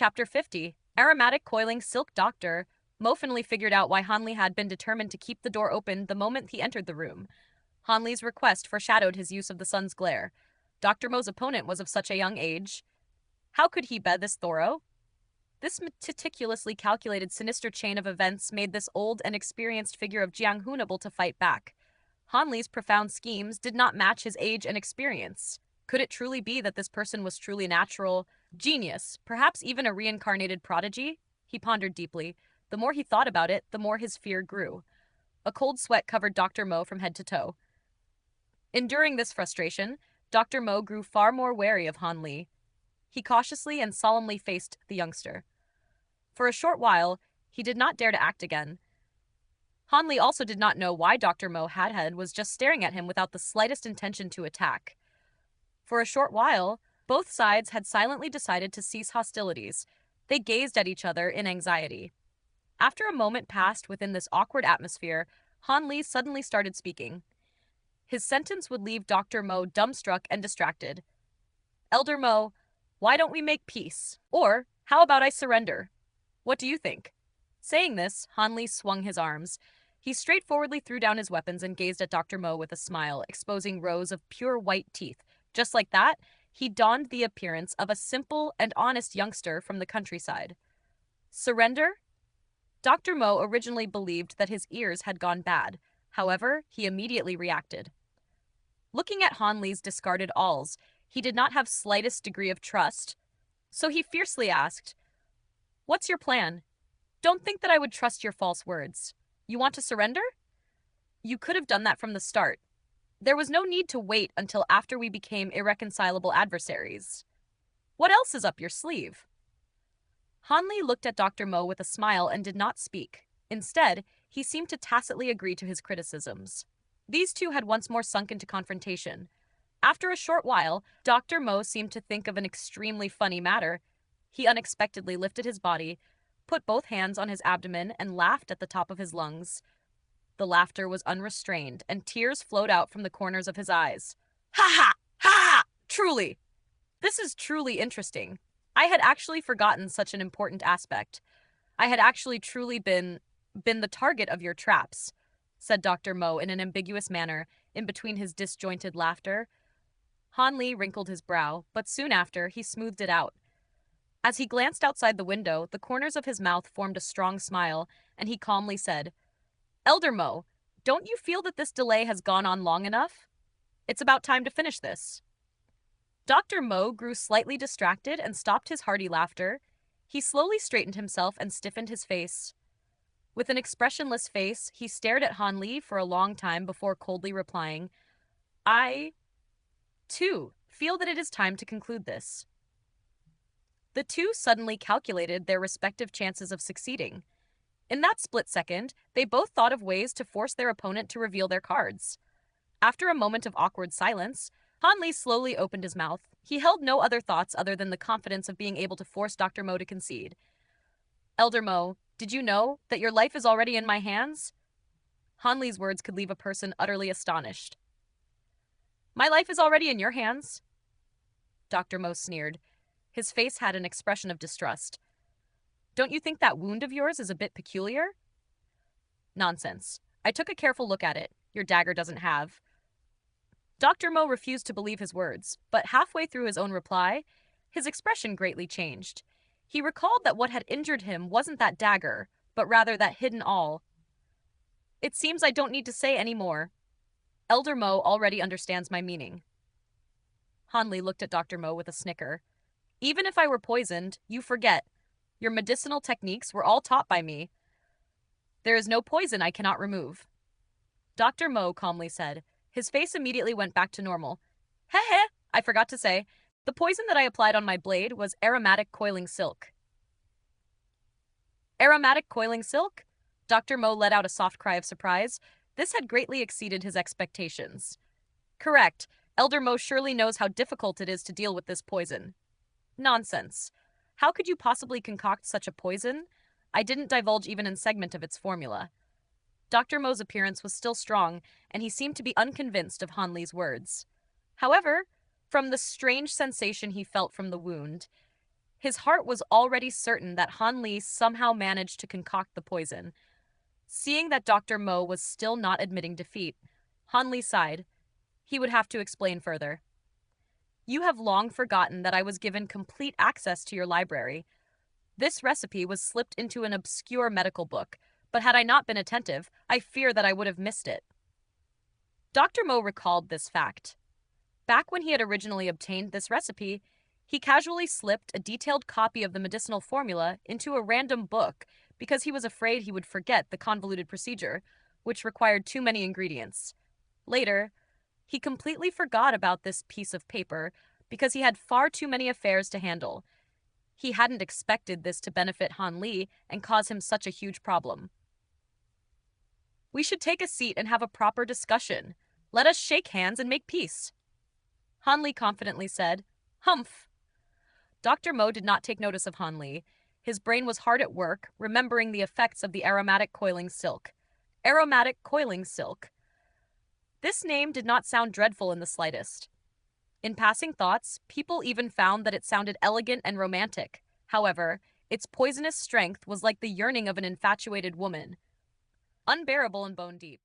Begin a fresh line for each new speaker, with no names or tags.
Chapter 50, Aromatic Coiling Silk Doctor. Mo finally figured out why Hanli had been determined to keep the door open the moment he entered the room. Hanli's request foreshadowed his use of the sun's glare. Dr. Mo's opponent was of such a young age. How could he be this thorough? This meticulously calculated sinister chain of events made this old and experienced figure of Jiang Hun able to fight back. Hanli's profound schemes did not match his age and experience. Could it truly be that this person was truly natural genius, perhaps even a reincarnated prodigy? He pondered deeply. The more he thought about it, the more his fear grew. A cold sweat covered Dr. Mo from head to toe. Enduring this frustration, Dr. Mo grew far more wary of Han Li. He cautiously and solemnly faced the youngster. For a short while, he did not dare to act again. Han Li also did not know why Dr. Mo was just staring at him without the slightest intention to attack. For a short while, both sides had silently decided to cease hostilities. They gazed at each other in anxiety. After a moment passed within this awkward atmosphere, Han Li suddenly started speaking. His sentence would leave Dr. Mo dumbstruck and distracted. Elder Mo, why don't we make peace? Or, how about I surrender? What do you think? Saying this, Han Li swung his arms. He straightforwardly threw down his weapons and gazed at Dr. Mo with a smile, exposing rows of pure white teeth. Just like that, he donned the appearance of a simple and honest youngster from the countryside. Surrender? Dr. Mo originally believed that his ears had gone bad. However, he immediately reacted. Looking at Han Li's discarded awls, he did not have slightest degree of trust, so he fiercely asked, "What's your plan? Don't think that I would trust your false words. You want to surrender? You could have done that from the start. There was no need to wait until after we became irreconcilable adversaries. What else is up your sleeve?" Han Li looked at Dr. Mo with a smile and did not speak. Instead, he seemed to tacitly agree to his criticisms. These two had once more sunk into confrontation. After a short while, Dr. Mo seemed to think of an extremely funny matter. He unexpectedly lifted his body, put both hands on his abdomen, and laughed at the top of his lungs. The laughter was unrestrained, and tears flowed out from the corners of his eyes. Ha ha! Ha ha! Truly! This is truly interesting. I had actually forgotten such an important aspect. I had actually truly been the target of your traps, said Dr. Mo in an ambiguous manner, in between his disjointed laughter. Han Li wrinkled his brow, but soon after, he smoothed it out. As he glanced outside the window, the corners of his mouth formed a strong smile, and he calmly said, "Elder Mo, don't you feel that this delay has gone on long enough? It's about time to finish this." Dr. Mo grew slightly distracted and stopped his hearty laughter. He slowly straightened himself and stiffened his face. With an expressionless face, he stared at Han Li for a long time before coldly replying, "I, too, feel that it is time to conclude this." The two suddenly calculated their respective chances of succeeding. In that split second, they both thought of ways to force their opponent to reveal their cards. After a moment of awkward silence, Han Li slowly opened his mouth. He held no other thoughts other than the confidence of being able to force Dr. Mo to concede. "Elder Mo, did you know that your life is already in my hands?" Han Li's words could leave a person utterly astonished. "My life is already in your hands?" Dr. Mo sneered. His face had an expression of distrust. "Don't you think that wound of yours is a bit peculiar?" "Nonsense. I took a careful look at it. Your dagger doesn't have." Dr. Mo refused to believe his words, but halfway through his own reply, his expression greatly changed. He recalled that what had injured him wasn't that dagger, but rather that hidden awl. "It seems I don't need to say any more. Elder Mo already understands my meaning." Han Li looked at Dr. Mo with a snicker. "Even if I were poisoned, you forget. Your medicinal techniques were all taught by me. There is no poison I cannot remove." Dr. Mo calmly said. His face immediately went back to normal. "Heh heh, I forgot to say, the poison that I applied on my blade was aromatic coiling silk." Aromatic coiling silk? Dr. Mo let out a soft cry of surprise. This had greatly exceeded his expectations. "Correct. Elder Mo surely knows how difficult it is to deal with this poison." "Nonsense. How could you possibly concoct such a poison? I didn't divulge even a segment of its formula." Dr. Mo's appearance was still strong, and he seemed to be unconvinced of Han Li's words. However, from the strange sensation he felt from the wound, His heart was already certain that Han Li somehow managed to concoct the poison. Seeing that Dr. Mo was still not admitting defeat, Han Li sighed. He would have to explain further. You have long forgotten that I was given complete access to your library. This recipe was slipped into an obscure medical book, but had I not been attentive, I fear that I would have missed it. Dr. Mo recalled this fact. Back when he had originally obtained this recipe, he casually slipped a detailed copy of the medicinal formula into a random book because he was afraid he would forget the convoluted procedure, which required too many ingredients. Later, he completely forgot about this piece of paper because he had far too many affairs to handle. He hadn't expected this to benefit Han Li and cause him such a huge problem. We should take a seat and have a proper discussion. Let us shake hands and make peace. Han Li confidently said, Humph. Dr. Mo did not take notice of Han Li. His brain was hard at work, remembering the effects of the aromatic coiling silk. Aromatic coiling silk. This name did not sound dreadful in the slightest. In passing thoughts, people even found that it sounded elegant and romantic. However, its poisonous strength was like the yearning of an infatuated woman, unbearable and bone deep.